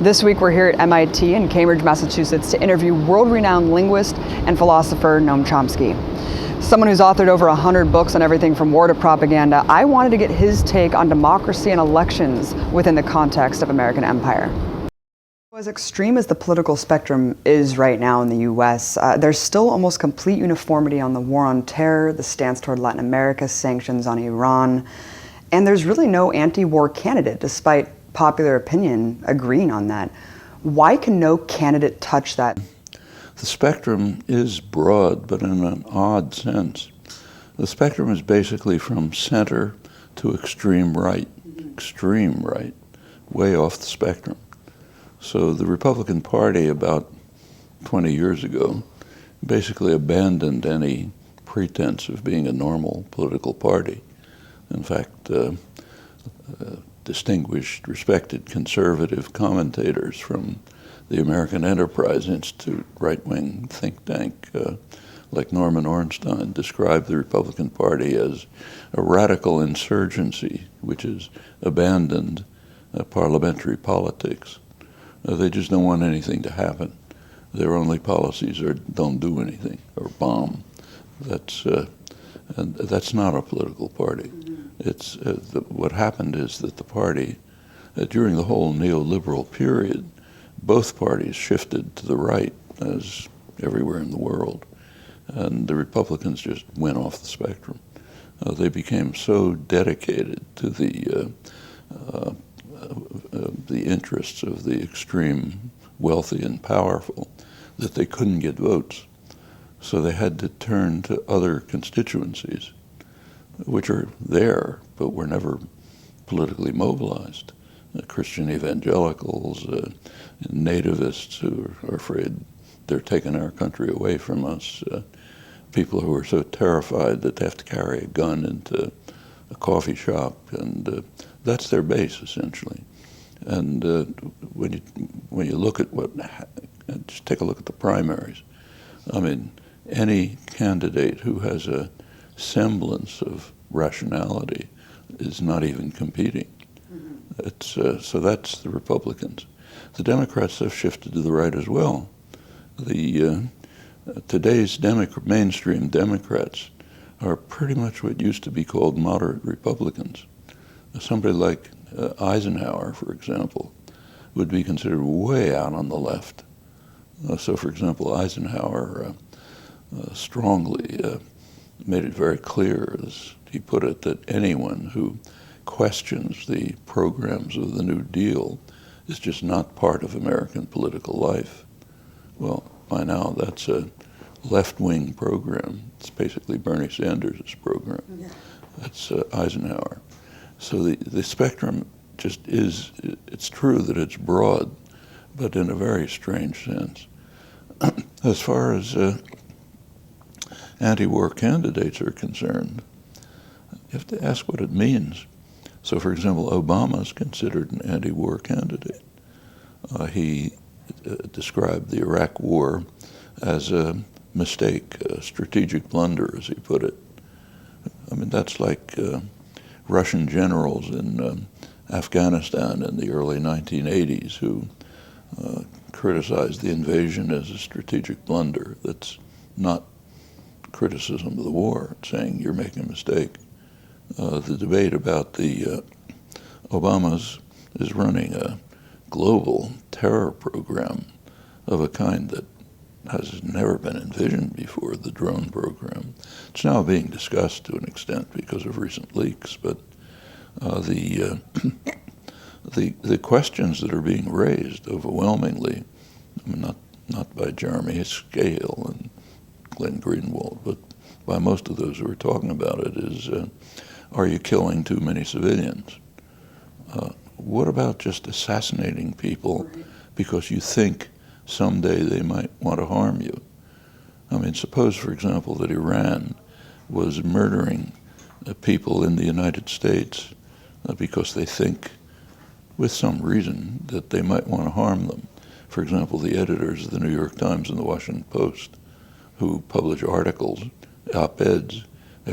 This week we're here at MIT in Cambridge, Massachusetts to interview world-renowned linguist and philosopher Noam Chomsky. Someone who's authored over 100 books on everything from war to propaganda, I wanted to get his take on democracy and elections within the context of American empire. As extreme as the political spectrum is right now in the U.S., there's still almost complete uniformity on the war on terror, the stance toward Latin America, sanctions on Iran, and there's really no anti-war candidate, despite popular opinion agreeing on that. Why can no candidate touch that? The spectrum is broad, but in an odd sense. The spectrum is basically from center to extreme right, way off the spectrum. So the Republican Party about 20 years ago basically abandoned any pretense of being a normal political party. In fact, distinguished, respected conservative commentators from the American Enterprise Institute, right-wing think tank, like Norman Ornstein, described the Republican Party as a radical insurgency, which has abandoned parliamentary politics. They just don't want anything to happen. Their only policies are don't do anything or bomb. And that's not a political party. It's what happened is that the party, during the whole neoliberal period, both parties shifted to the right, as everywhere in the world, and the Republicans just went off the spectrum. They became so dedicated to the interests of the extreme wealthy and powerful that they couldn't get votes. So they had to turn to other constituencies, which are there, but were never politically mobilized. Christian evangelicals, nativists who are afraid they're taking our country away from us, people who are so terrified that they have to carry a gun into a coffee shop, and that's their base, essentially. And when you look at just take a look at the primaries. I mean, any candidate who has a semblance of rationality is not even competing. So that's the Republicans. The Democrats have shifted to the right as well. Today's mainstream Democrats are pretty much what used to be called moderate Republicans. Somebody like Eisenhower, for example, would be considered way out on the left. So, for example, Eisenhower strongly made it very clear, as he put it, that anyone who questions the programs of the New Deal is just not part of American political life. Well, by now that's a left-wing program. It's basically Bernie Sanders' program. Yeah. That's Eisenhower. So the spectrum just is, it's true that it's broad, but in a very strange sense. As far as anti-war candidates are concerned, you have to ask what it means. So, for example, Obama is considered an anti-war candidate. He described the Iraq War as a mistake, a strategic blunder, as he put it. I mean, that's like Russian generals in Afghanistan in the early 1980s who criticized the invasion as a strategic blunder. That's not criticism of the war, it's saying you're making a mistake. The debate about the Obama's is running a global terror program of a kind that has never been envisioned before, the drone program. It's now being discussed to an extent because of recent leaks, but the questions that are being raised overwhelmingly, I mean, not by Jeremy Scale and Glenn Greenwald, but by most of those who are talking about it, is are you killing too many civilians? what about just assassinating people because you think someday they might want to harm you? I mean, suppose, for example, that Iran was murdering people in the United States because they think, with some reason, that they might want to harm them. For example, the editors of the New York Times and the Washington Post, who publish articles, op-eds,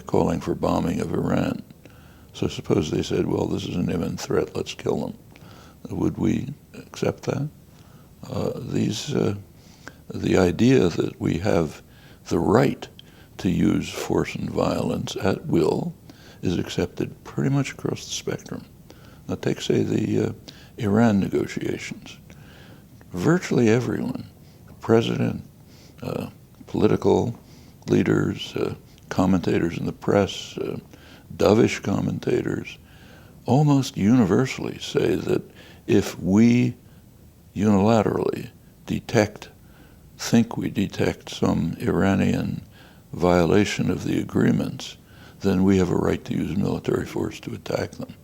calling for bombing of Iran. So suppose they said, well, this is an imminent threat, let's kill them. Would we accept that? The idea that we have the right to use force and violence at will is accepted pretty much across the spectrum. Now take, say, the Iran negotiations. Virtually everyone, president, political leaders, commentators in the press, dovish commentators, almost universally say that if we unilaterally think we detect some Iranian violation of the agreements, then we have a right to use military force to attack them.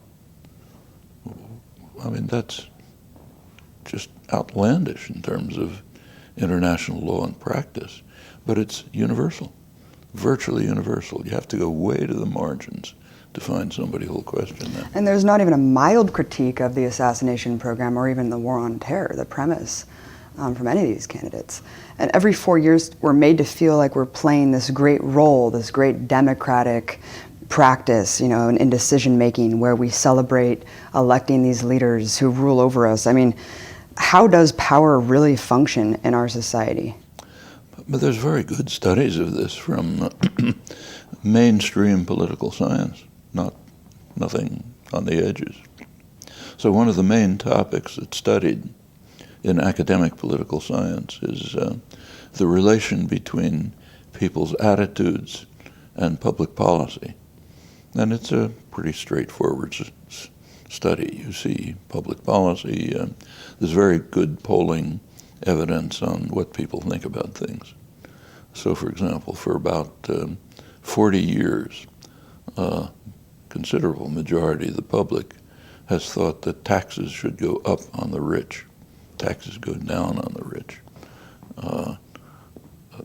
I mean, that's just outlandish in terms of international law and practice, but it's universal, virtually universal. You have to go way to the margins to find somebody who'll question that. And there's not even a mild critique of the assassination program or even the war on terror, the premise, from any of these candidates. And every 4 years, we're made to feel like we're playing this great role, this great democratic practice, in decision-making where we celebrate electing these leaders who rule over us. I mean, how does power really function in our society? But there's very good studies of this from mainstream political science, nothing on the edges. So one of the main topics that's studied in academic political science is the relation between people's attitudes and public policy. And it's a pretty straightforward study. You see public policy, there's very good polling evidence on what people think about things. So for example, for about 40 years, a considerable majority of the public has thought that taxes should go up on the rich. Taxes go down on the rich. A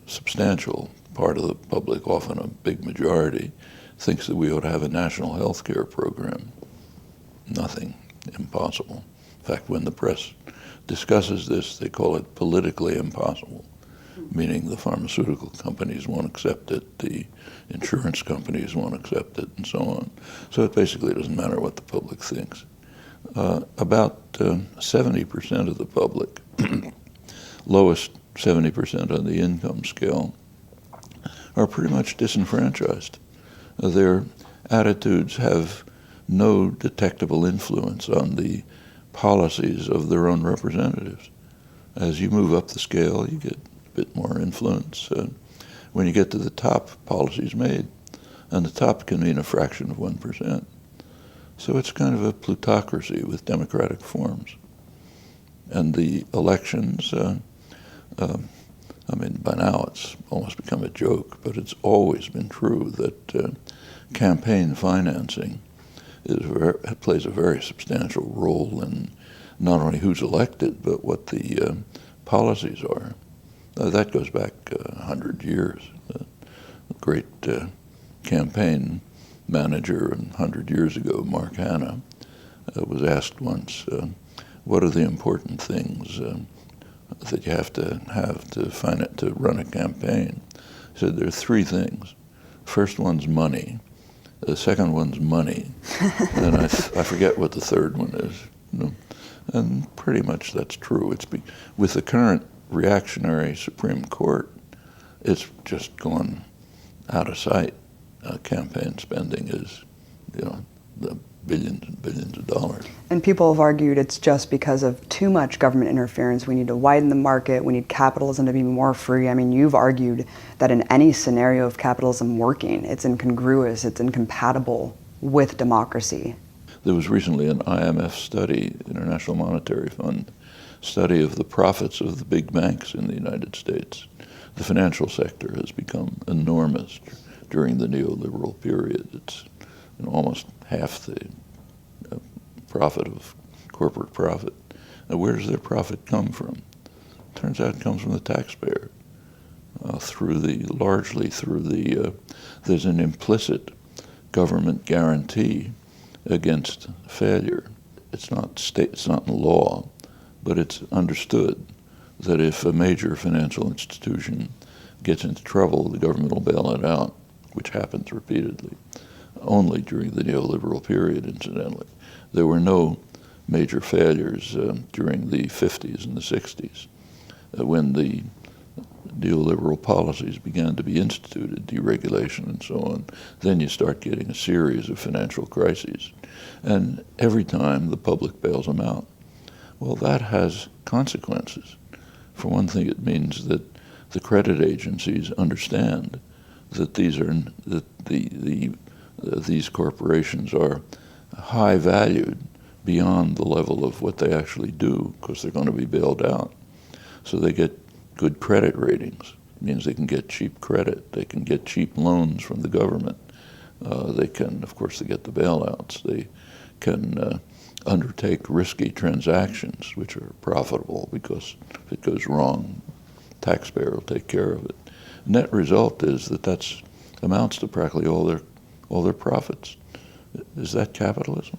substantial part of the public, often a big majority, thinks that we ought to have a national health care program. Nothing, impossible. In fact, when the press discusses this, they call it politically impossible, meaning the pharmaceutical companies won't accept it, the insurance companies won't accept it, and so on. So it basically doesn't matter what the public thinks. About 70% of the public, lowest 70% on the income scale, are pretty much disenfranchised. Their attitudes have no detectable influence on the policies of their own representatives. As you move up the scale, you get a bit more influence. When you get to the top, policies made, and the top can mean a fraction of 1%. So it's kind of a plutocracy with democratic forms. And the elections, I mean, by now it's almost become a joke, but it's always been true that campaign financing plays a very substantial role in not only who's elected, but what the policies are. That goes back 100 years. The great campaign manager 100 years ago, Mark Hanna, was asked once, what are the important things that you have to run a campaign? He said there are three things. First one's money. The second one's money. And I forget what the third one is. And pretty much that's true. With the current reactionary Supreme Court, it's just gone out of sight. Campaign spending is, the billions and billions of dollars. And people have argued it's just because of too much government interference. We need to widen the market. We need capitalism to be more free. I mean, you've argued that in any scenario of capitalism working, it's incongruous, it's incompatible with democracy. There was recently an IMF study, International Monetary Fund, study of the profits of the big banks in the United States. The financial sector has become enormous during the neoliberal period. It's almost half the profit of corporate profit. Now, where does their profit come from? Turns out it comes from the taxpayer, largely through there's an implicit government guarantee against failure. It's not in law, but it's understood that if a major financial institution gets into trouble, the government will bail it out, which happens repeatedly, only during the neoliberal period, incidentally. There were no major failures during the 50s and the 60s, when the neoliberal policies began to be instituted, deregulation and so on. Then you start getting a series of financial crises. And every time the public bails them out. Well, that has consequences. For one thing, it means that the credit agencies understand that these corporations are high valued beyond the level of what they actually do, because they're going to be bailed out. So they get good credit ratings. It means they can get cheap credit. They can get cheap loans from the government. They can, of course, they get the bailouts. They can undertake risky transactions, which are profitable, because if it goes wrong, the taxpayer will take care of it. Net result is that amounts to practically all their profits. Is that capitalism?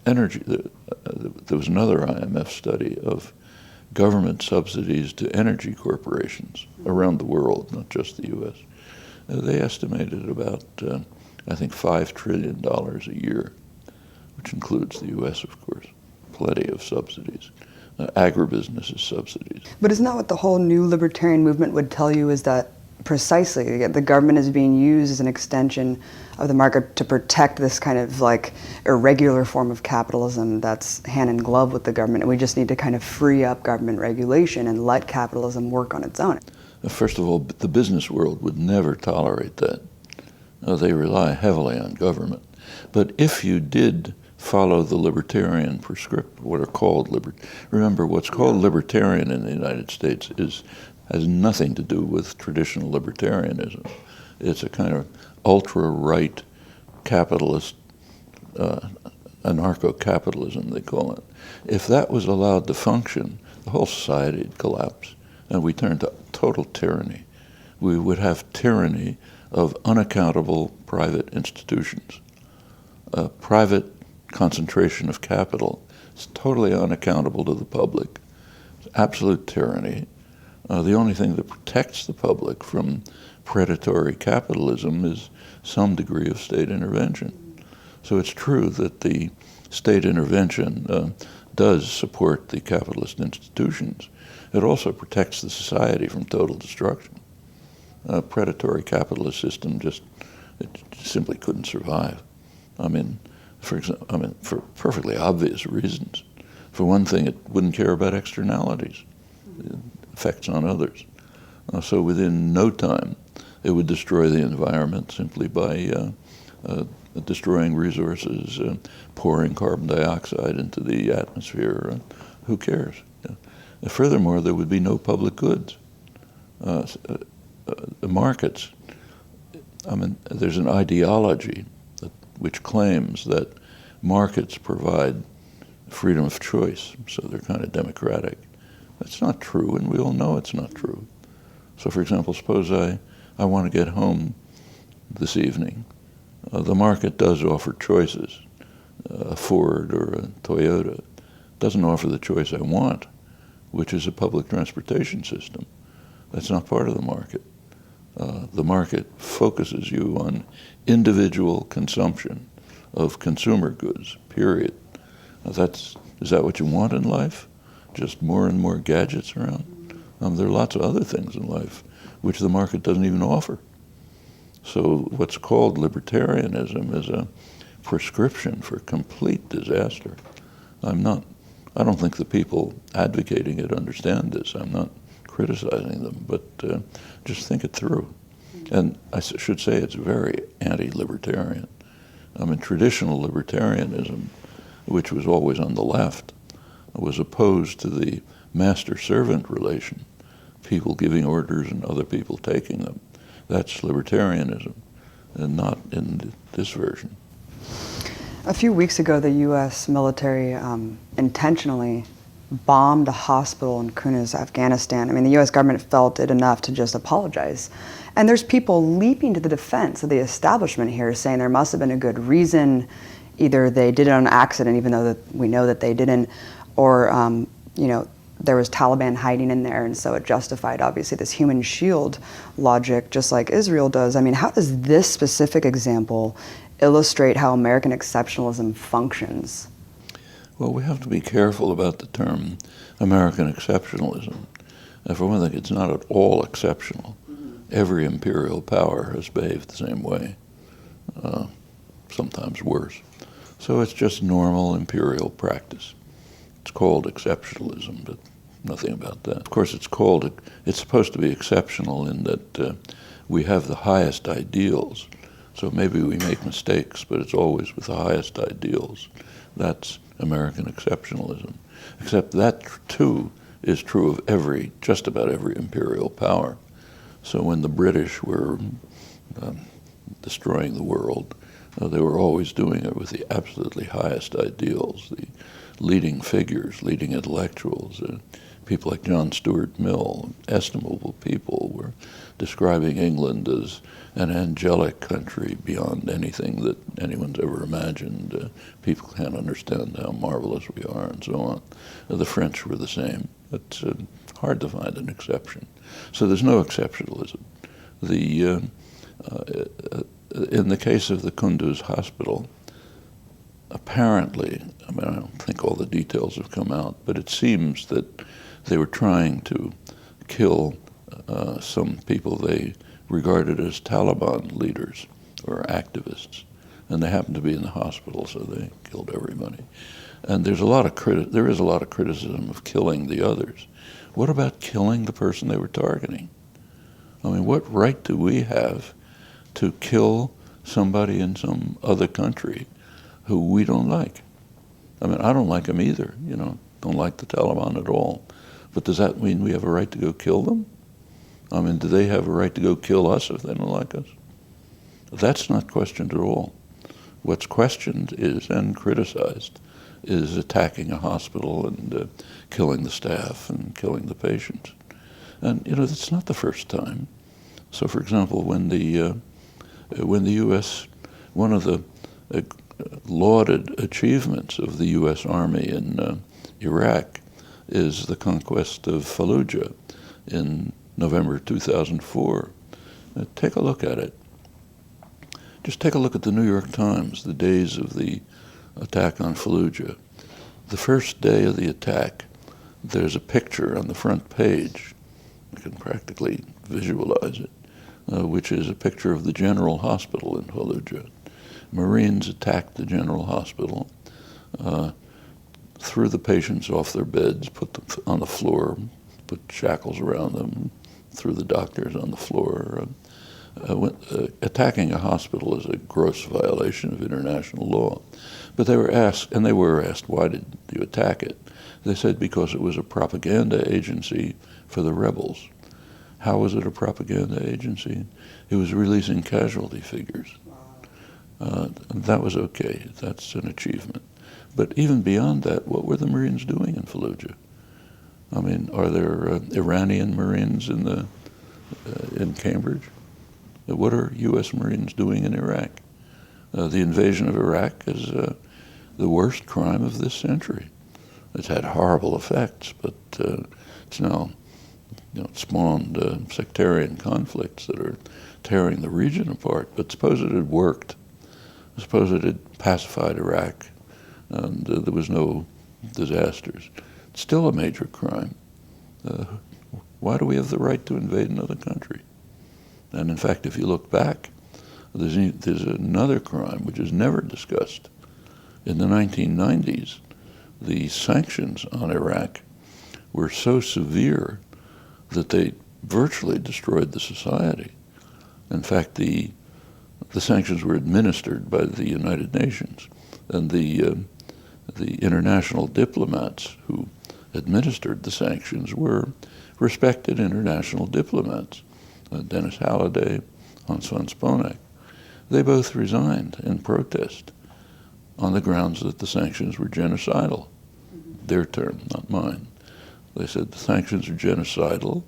Energy. There was another IMF study of government subsidies to energy corporations around the world, not just the U.S. They estimated about, I think, $5 trillion a year, which includes the U.S., of course. Plenty of subsidies. Agribusiness is subsidies. But isn't that what the whole new libertarian movement would tell you, is that precisely the government is being used as an extension of the market to protect this kind of like irregular form of capitalism that's hand in glove with the government, and we just need to kind of free up government regulation and let capitalism work on its own? First of all, the business world would never tolerate that. They rely heavily on government. But if you did follow the libertarian prescription, what are called remember, what's called libertarian in the United States has nothing to do with traditional libertarianism. It's a kind of ultra-right capitalist, anarcho-capitalism, they call it. If that was allowed to function, the whole society would collapse, and we turn to total tyranny. We would have tyranny of unaccountable private institutions. Private concentration of capital is totally unaccountable to the public. It's absolute tyranny. The only thing that protects the public from predatory capitalism is some degree of state intervention. So it's true that the state intervention does support the capitalist institutions. It also protects the society from total destruction. A predatory capitalist system it simply couldn't survive. For perfectly obvious reasons. For one thing, it wouldn't care about externalities, effects on others. So within no time, it would destroy the environment simply by destroying resources, pouring carbon dioxide into the atmosphere. Who cares? Furthermore, there would be no public goods. The markets, there's an ideology which claims that markets provide freedom of choice, so they're kind of democratic. That's not true, and we all know it's not true. So, for example, suppose I want to get home this evening. The market does offer choices. A Ford or a Toyota doesn't offer the choice I want, which is a public transportation system. That's not part of the market. The market focuses you on individual consumption of consumer goods, period. Is that what you want in life? Just more and more gadgets around? There are lots of other things in life which the market doesn't even offer. So what's called libertarianism is a prescription for complete disaster. I don't think the people advocating it understand this. I'm not criticizing them, but just think it through. And I should say it's very anti-libertarian. Traditional libertarianism, which was always on the left, was opposed to the master-servant relation, people giving orders and other people taking them. That's libertarianism, and not in this version. A few weeks ago, the U.S. military intentionally bombed a hospital in Kunduz, Afghanistan. I mean, the U.S. government felt it enough to just apologize. And there's people leaping to the defense of the establishment here, saying there must have been a good reason. Either they did it on accident, even though we know that they didn't, or you know, there was Taliban hiding in there, and so it justified, obviously, this human shield logic, just like Israel does. I mean, how does this specific example illustrate how American exceptionalism functions? Well, we have to be careful about the term American exceptionalism. And for one thing, it's not at all exceptional. Every imperial power has behaved the same way, sometimes worse. So it's just normal imperial practice. It's called exceptionalism, but nothing about that. Of course, it's supposed to be exceptional in that we have the highest ideals. So maybe we make mistakes, but it's always with the highest ideals. That's American exceptionalism. Except that, too, is true of just about every imperial power. So when the British were destroying the world, they were always doing it with the absolutely highest ideals, the leading figures, leading intellectuals, people like John Stuart Mill, estimable people, were describing England as an angelic country beyond anything that anyone's ever imagined. People can't understand how marvelous we are, and so on. The French were the same. It's hard to find an exception. So there's no exceptionalism. In the case of the Kunduz hospital, apparently, I mean, I don't think all the details have come out, but it seems that they were trying to kill some people they regarded as Taliban leaders or activists, and they happened to be in the hospital, so they killed everybody. And there is a lot of criticism of killing the others. What about killing the person they were targeting? I mean, what right do we have to kill somebody in some other country who we don't like? I mean, I don't like them either, don't like the Taliban at all. But does that mean we have a right to go kill them? I mean, do they have a right to go kill us if they don't like us? That's not questioned at all. What's questioned is, and criticized, is attacking a hospital and killing the staff and killing the patients. And, that's not the first time. So, for example, when the U.S., one of the lauded achievements of the U.S. Army in Iraq is the conquest of Fallujah in November 2004. Take a look at it. Just take a look at the New York Times, the days of the attack on Fallujah. The first day of the attack, there's a picture on the front page. You can practically visualize it, which is a picture of the General Hospital in Fallujah. Marines attacked the General Hospital, threw the patients off their beds, put them on the floor, put shackles around them, threw the doctors on the floor. Attacking a hospital is a gross violation of international law. But they were asked, why did you attack it? They said because it was a propaganda agency for the rebels. How was it a propaganda agency? It was releasing casualty figures. That was okay. That's an achievement. But even beyond that, what were the Marines doing in Fallujah? I mean, are there Iranian Marines in Cambridge? What are U.S. Marines doing in Iraq? The invasion of Iraq is the worst crime of this century. It's had horrible effects, but it's now spawned sectarian conflicts that are tearing the region apart. But suppose it had worked. Suppose it had pacified Iraq and there was no disasters. It's still a major crime. Why do we have the right to invade another country? And in fact, if you look back, there's another crime which is never discussed. In the 1990s, the sanctions on Iraq were so severe that they virtually destroyed the society. In fact, the sanctions were administered by the United Nations, and the international diplomats who administered the sanctions were respected international diplomats. Dennis Halliday, Hans von Sponeck. They both resigned in protest on the grounds that the sanctions were genocidal. Their term, not mine. They said the sanctions are genocidal,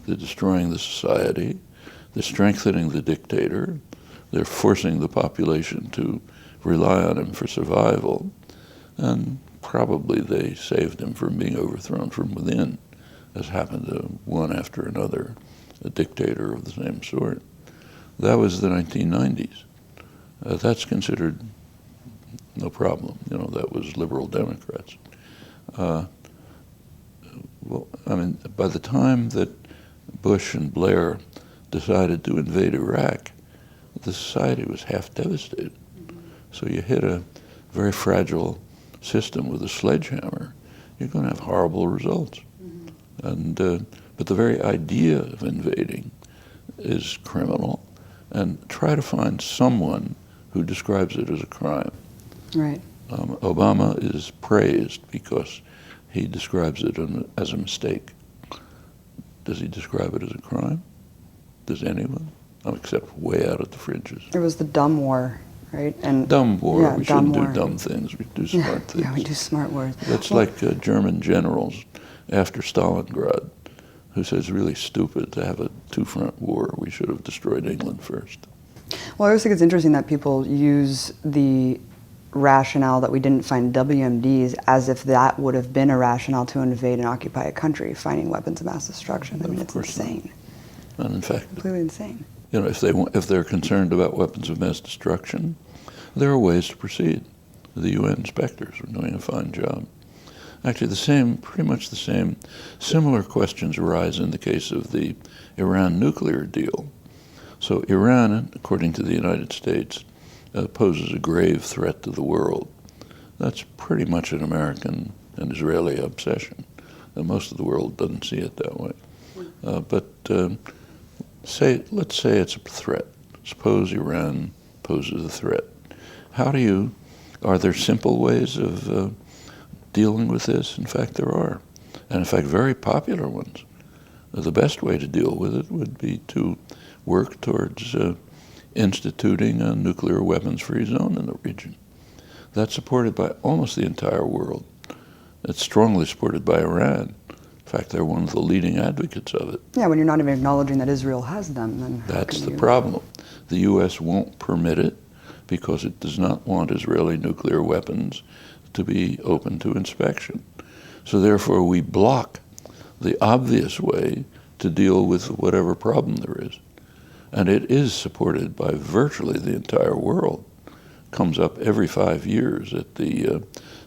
they're destroying the society, they're strengthening the dictator, they're forcing the population to rely on him for survival, and probably they saved him from being overthrown from within, as happened to one after another, a dictator of the same sort. That was the 1990s. That's considered no problem. You know, that was liberal Democrats. Well, I mean, by the time that Bush and Blair decided to invade Iraq, the society was half devastated. So you hit a very fragile system with a sledgehammer, you're going to have horrible results. And but the very idea of invading is criminal, and try to find someone who describes it as a crime. Right. Obama is praised because he describes it as a mistake. Does he describe it as a crime? Does anyone? Except way out at the fringes. It was the dumb war, right? And dumb war. Yeah, we dumb shouldn't war. do dumb things. We do smart things. Yeah, we do smart wars. That's like German generals after Stalingrad, who said it's really stupid to have a two-front war. We should have destroyed England first. Well, I always think it's interesting that people use the rationale that we didn't find WMDs as if that would have been a rationale to invade and occupy a country, finding weapons of mass destruction. I mean, it's insane. And in fact, completely insane. You know, if they're concerned about weapons of mass destruction, there are ways to proceed. The UN inspectors are doing a fine job. Actually, pretty much the same, similar questions arise in the case of the Iran nuclear deal. So Iran, according to the United States, poses a grave threat to the world. That's pretty much an American and Israeli obsession. Most of the world doesn't see it that way. Let's say it's a threat. Suppose Iran poses a threat. Are there simple ways of dealing with this? In fact, there are. And in fact, very popular ones. The best way to deal with it would be to work towards instituting a nuclear weapons-free zone in the region. That's supported by almost the entire world. It's strongly supported by Iran. In fact, they're one of the leading advocates of it. Yeah, when you're not even acknowledging that Israel has them, then that's the problem. The U.S. won't permit it because it does not want Israeli nuclear weapons to be open to inspection. So therefore, we block the obvious way to deal with whatever problem there is. And it is supported by virtually the entire world. Comes up every 5 years at the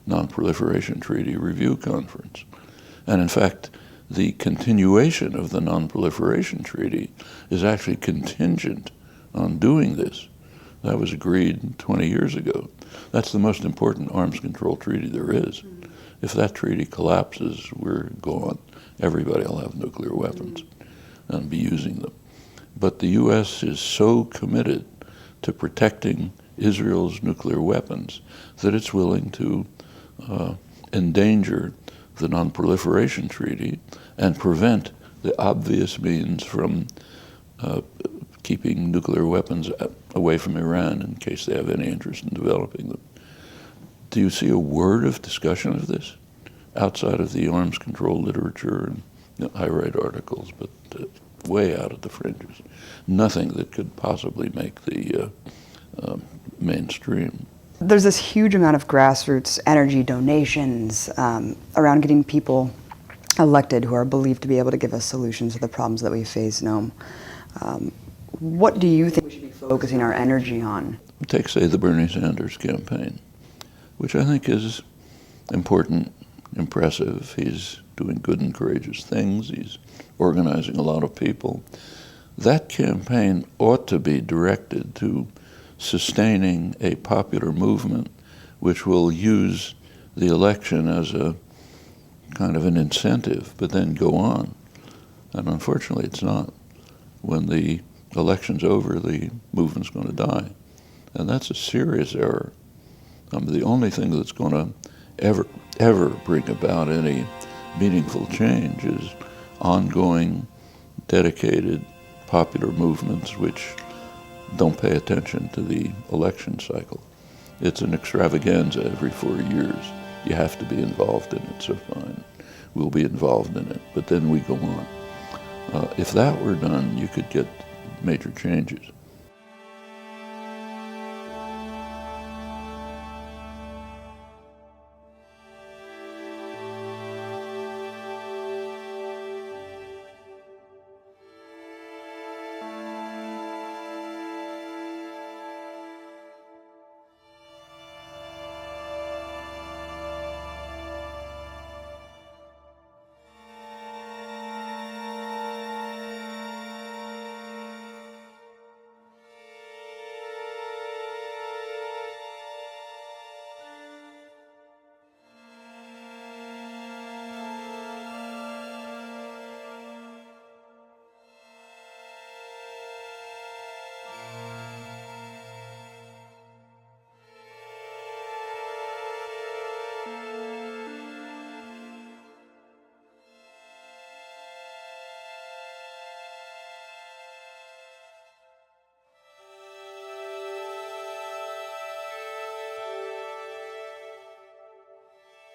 Non-Proliferation Treaty Review Conference. And in fact, the continuation of the Non-Proliferation Treaty is actually contingent on doing this. That was agreed 20 years ago. That's the most important arms control treaty there is. If that treaty collapses, we're gone. Everybody will have nuclear weapons and be using them. But the U.S. is so committed to protecting Israel's nuclear weapons that it's willing to endanger the Non-Proliferation Treaty and prevent the obvious means from keeping nuclear weapons away from Iran in case they have any interest in developing them. Do you see a word of discussion of this outside of the arms control literature? And I write articles, but way out at the fringes. Nothing that could possibly make the mainstream. There's this huge amount of grassroots energy donations around getting people elected who are believed to be able to give us solutions to the problems that we face, Noam. What do you think we should be focusing our energy on? Take, say, the Bernie Sanders campaign, which I think is important, impressive. He's doing good and courageous things. He's organizing a lot of people. That campaign ought to be directed to sustaining a popular movement which will use the election as a kind of an incentive, but then go on. And unfortunately, it's not. When the election's over, the movement's going to die. And that's a serious error. The only thing that's going to ever bring about any meaningful change is ongoing, dedicated, popular movements which don't pay attention to the election cycle. It's an extravaganza every 4 years. You have to be involved in it, so fine. We'll be involved in it, but then we go on. If that were done, you could get major changes.